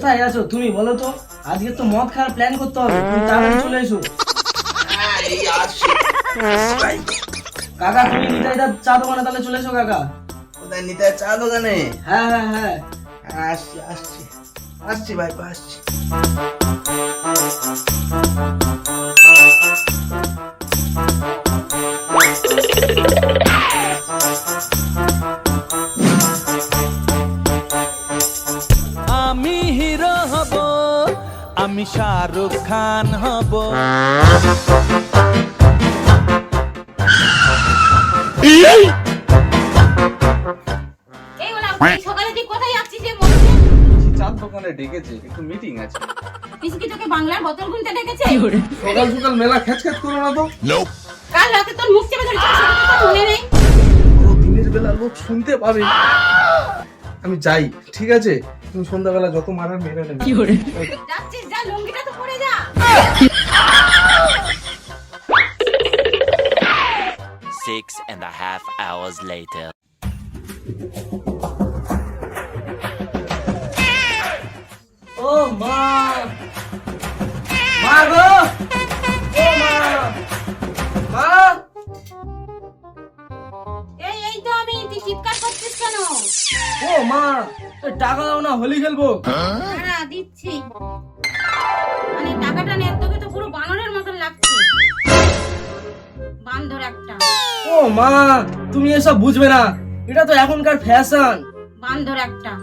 কোথায় আছো তুমি বলো তো? আজকে তো মদ খাওয়ার প্ল্যান করতে হবে, তুমি তাড়াতাড়ি চলে এসো। এই আসছি। কাকা তুমি নিতাইদার চা দোকানে তাহলে চলে এসো কাকা। কোথায় নিতাই চা দোকানে? হ্যাঁ হ্যাঁ হ্যাঁ। আসছি আসছি আসছি ভাই আসছি। আমি হিরো হব, আমি শাহরুখ খান হব। এই ওলা এই সকালে তুই কোথায় যাচ্ছিস রে মরছে? চার দোকানে ডেকেছে, একটু মিটিং আছে। পিসকি তোকে বাংলার বোতল গুনতে ডেকেছে? সকাল সকাল মেলা খ্যাচ করো না তো। কাল রাতে তোর মুখ চেপে ধরেছিস, সেটা তো মনে নেই। ও দিনের বেলা লোক শুনতে পাবে। আমি যাই, ঠিক আছে? তুমি সন্ধ্যাবেলা যত মারার মেরে নেবে। যাচ্ছিস যা, লুঙ্গিটা তো পরে যা। 6.5 hours later. ও মা, মা গো, ও মা, মা। এই তো আমি, তুই চিৎকার করছিস কেন? ও মা, এ টাকা দাও না, হোলি খেলবো। দাঁড়া দিচ্ছি। মানে টাকাটা নে, তোকে তো পুরো বানরের মতন লাগছে। বান্দর একটা, ও মা, তুমি এসব বুঝবে না, এটা তো এখনকার ফ্যাশন। বান্দর একটা।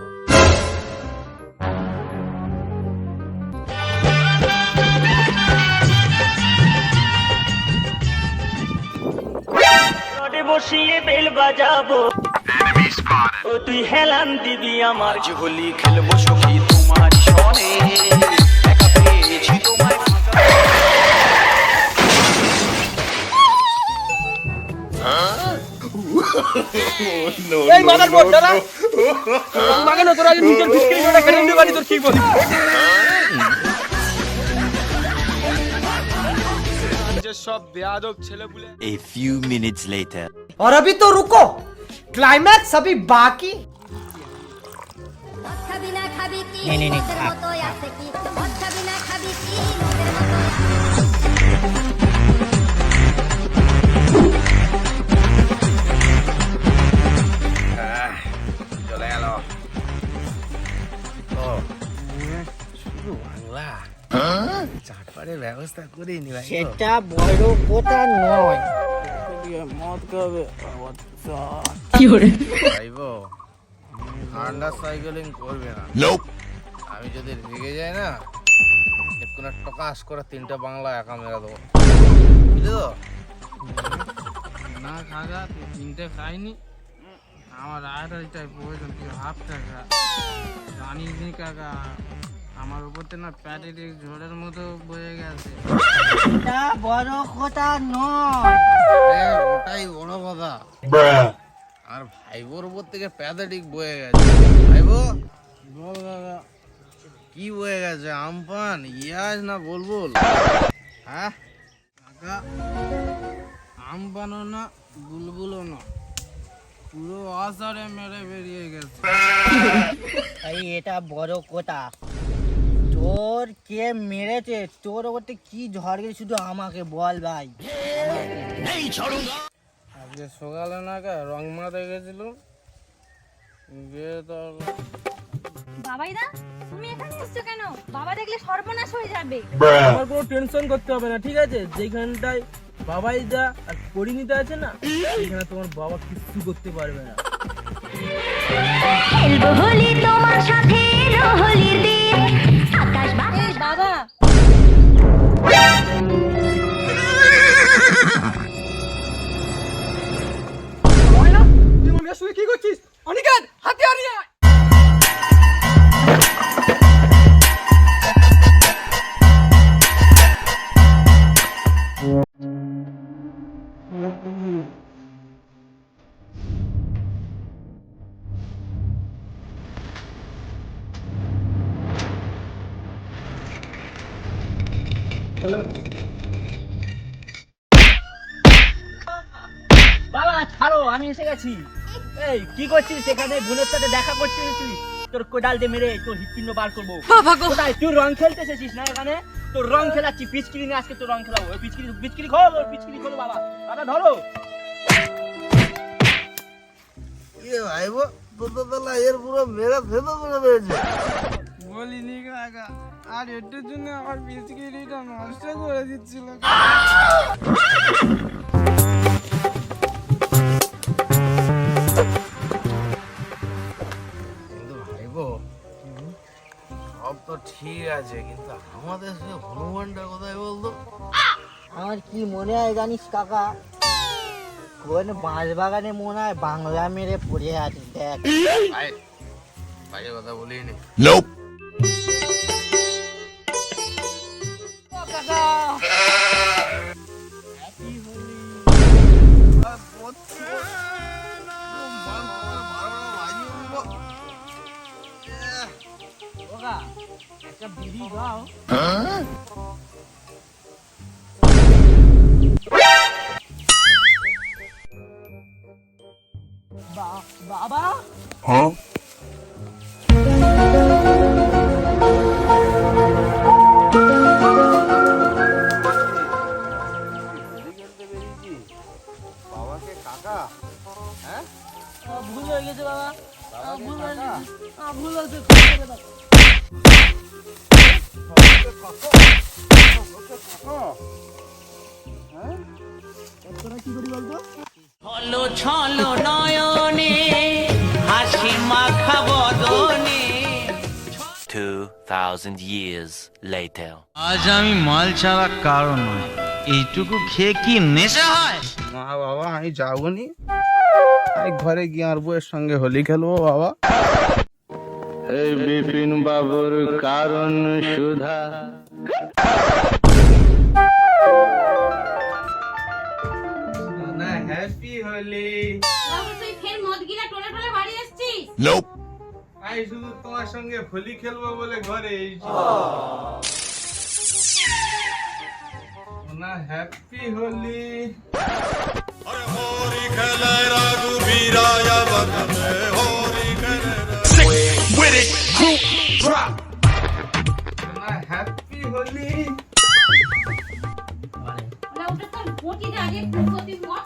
বসিয়ে বেল বাজাবো, ও তুই হেলান দিবি আমার। আজ হোলি খেলবো সখী তোমার সনে, একা পেয়েছি তোমায় ফাঁকা। এই মাদার বোর্ড দাদা, মাগানো তোরা নিজের ফিসকিরি করে কেন বাড়ি তোর কি বলি? A few minutes later. और अभी तो रुको, क्लाइमैक्स अभी बाकी। नहीं नहीं চলে গেল। ও শুধু বাংলা চাটপাড়ের ব্যবস্থা করে নি ভাই। সেটা বড় কথা নয়। মদ খাবে ভাইবো, ঠান্ডা সাইকেলিং করবে না। আমি যদি রেগে যাই না, এক্ষুনি টকাস করে 3টা বাংলা একা মেরে দেবো, বুঝলি তো? না কাকা, তুই 3টে খাইনি, আমার আড়াইটাই প্রয়োজন, তুই হাফ টাকা জানিস নি কাকা, আমার উপরতে না প্যাটের ঝড়ের মতো বয়ে গেছে। সেটা বড় কথা নয়। ওটাই বড় কথা। আর ভাইবোর উপর থেকে প্যাথেটিক বয়ে গেছে। ভাইবো বল কাকা। কি বয়ে গেছে? আমপান, ইয়াজ না বুলবুল? হ্যাঁ কাকা, আম বানো না, বুলবুলও না, পুরো আষাঢ়ে মেরে বেরিয়ে গেছে। এই এটা বড় কথা। তোর কে মেরেছে, তোর ওপরতে কি ঝড় গেছে শুধু আমাকে বল ভাই। আজকে সকালে না কা রং মারতে গেছিল, গিয়ে তো বাবাইদা, তুমি এখানে এসছো কেন? বাবা দেখলে সর্বনাশ হয়ে যাবে। আমার কোনো টেনশন করতে হবে না, ঠিক আছে? যেখানটায় বাবাই যা আর পরিণীতা আছে না, সেখানে তোমার বাবা কিচ্ছু করতে পারবে না। খেলবো হোলি তোমার সাথে, হোলির দিন আকাশ বাতাস। বাবা তুই মনে শুনে কি করছিস? অনিকেত, হাতে আনিয়ে আয়। বাবা ছাড়ো, আমি এসে গেছি। এই কি করছিস সেখানে? বোনের সাথে দেখা করতে এসেছিস? তোর কোদাল দিয়ে মেরে তোর হৃৎপিণ্ড বার করবো। কোথায় তুই রং খেলতে এসেছিস না এখানে? তোর রং খেলাচ্ছি, পিচকিরি নিয়ে আজকে তোর রং খেলাবো। ওই পিচকিরি খোলো বাবা, বাবা ধরো। এ ভাইবো তোর তো তাহলে এর পুরো মেরা ফেলো করে দিয়েছে। বলিনি কাকা, আর এটার জন্য আমার বিস্কিটটা নষ্ট করে দিচ্ছিল। কিন্তু ভাইবো সব তো ঠিক আছে, কিন্তু আমাদের সে হনুমানটা কোথায় বলতো? আমার কি মনে হয় জানিস কাকা, কোন বাঁশ বাগানে মনে হয় বাংলা মেরে পড়ে আছে। দেখ ভাই বাজে কথা বলিনি। Nope. একটা বিড়ি দাও। বাবা Huh? বাবাকে কাকা, হ্যাঁ ভুল হয়ে গেছে বাবা, ভুল হয়ে গেছে, ভুল হয়েছে। ছলো ছলো নয়নে হাসি মাখা বদনে। 2,000 years later. আজ আমি মাল ছাড়া কারণ নয়, এইটুকু খেয়ে কি নেশা হয়? না বাবা আমি যাবো নি, আমি ঘরে গিয়ে আর বউয়ের সঙ্গে হোলি খেলবো বাবা। এই বিপিন বাবুর কারণ সুধা। হ্যাপি হোলি। বাবু তুই ফের মদ গিলা টোলে টোলে বাড়ি আসছিস? Nope. আমি শুধু তোমার সঙ্গে হোলি খেলবো বলে ঘরে এসেছি। না happy Holi. With it. Group drop. না হ্যাপি হোলি। ওটা তোর ঘটিটা আগে প্রতি মদ